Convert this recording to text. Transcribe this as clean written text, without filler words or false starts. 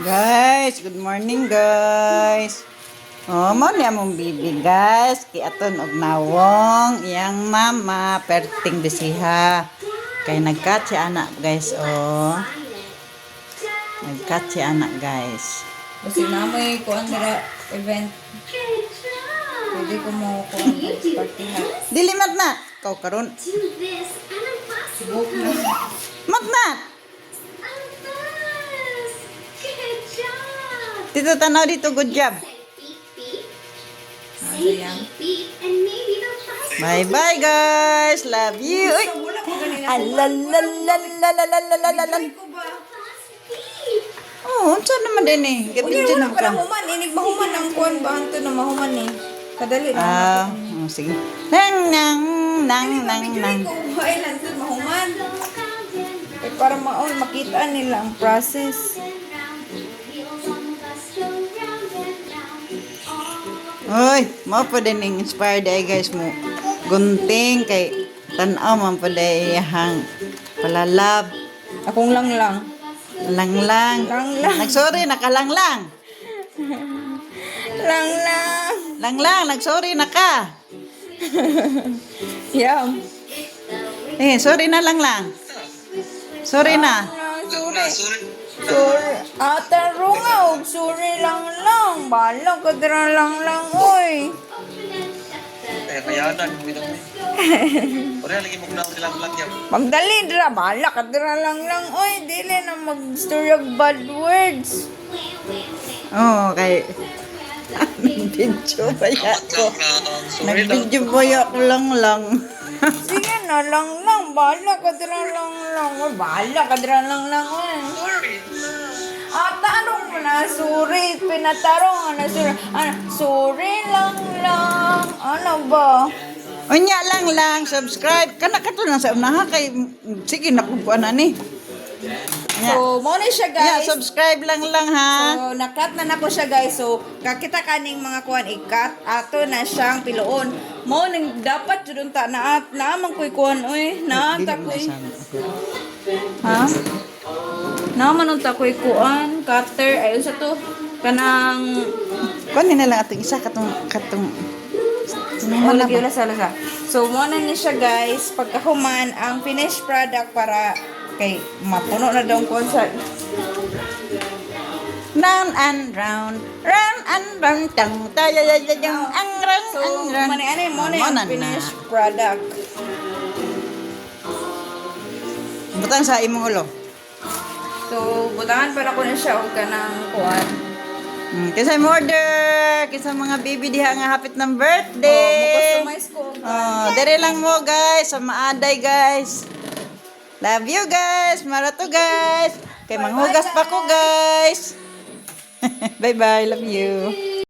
Guys, good morning guys. Oh, mo ni among bibi guys. Ki aton og nawong iyang mama perting bisiha. Kay nagkat si anak guys oh. Nagkat si anak guys. Kasi namoy kuan nila event. Pwede ko mo kuan party na. Dili matnat. Kau karon. Book na. Matnat. Dito tanaw dito, good job. Sayang. Bye bye guys. Love you. Uy. Alalalalalalalalalalalalan. Oh, unsa naman din eh. Gapit Unya dyan wala ako pa ka. na human. Inig mahuman ang kuan ba? Anto na mahuman eh. Kadali na. Oh, sige. Nang nang nang nang nang. Ay, lanto mahuman. Eh, para makita nila ang process. Oy, mo pa din inspired ay guys mo. Gunting kay tan-aw man pa hang palalab. Akong lang. Langlang. Langlang. Nagsorry nakalanglang. Lang. Langlang, nagsorry na ka. Yum. Eh, sorry na langlang. Sorry na. Sorry. Ata rungaw. Sorry lang. Bala ka dira lang. Oy. Kayanan mo ito. Ora lagi mo kunaw nilang lagyan. Magdali dira. Bala ka dira lang. Oy, dili na mag-story of bad words. Oh, kay video ba ko? Nag-video ba ako lang. Sige na lang. Bala ka dira lang. Oy, bala ka dira lang. Oy. Sorry. Ata anong mo na? Sorry. Pinatarong na sorry. Sorry lang. Ano ba? Unya lang, subscribe. Kana ka to lang sa unaha kay sige nakukuan na ni. So, mo ni siya Yeah, guys. subscribe lang ha. So, nakat na nako siya guys. So, kakita kaning mga kuan ikat ato na siyang piloon. Mo ning dapat jud ta na naman koy kuan oy. Naata koy. Ha? Naman unta koy kuan, cutter ayon sa to. Kanang Kunin na lang atong isa katong oh, lagi lasa. So, mo na ni siya guys. Pagkahuman ang finished product para kay mapuno na daw kuan sa round and round tang tayayayang ang round So, ang round. mani mo na Mo yung na finished product. Butang sa imong ulo. So, butangan pala ko na siya o kanang kuan. Kasi mo order, kasi mga baby diha nga hapit ng Oh, birthday. mo-customize ko. Oh, dere lang mo guys, sa maaday guys. Love you guys, marato guys. Kay manghugas pa ko guys. Bye bye, love you.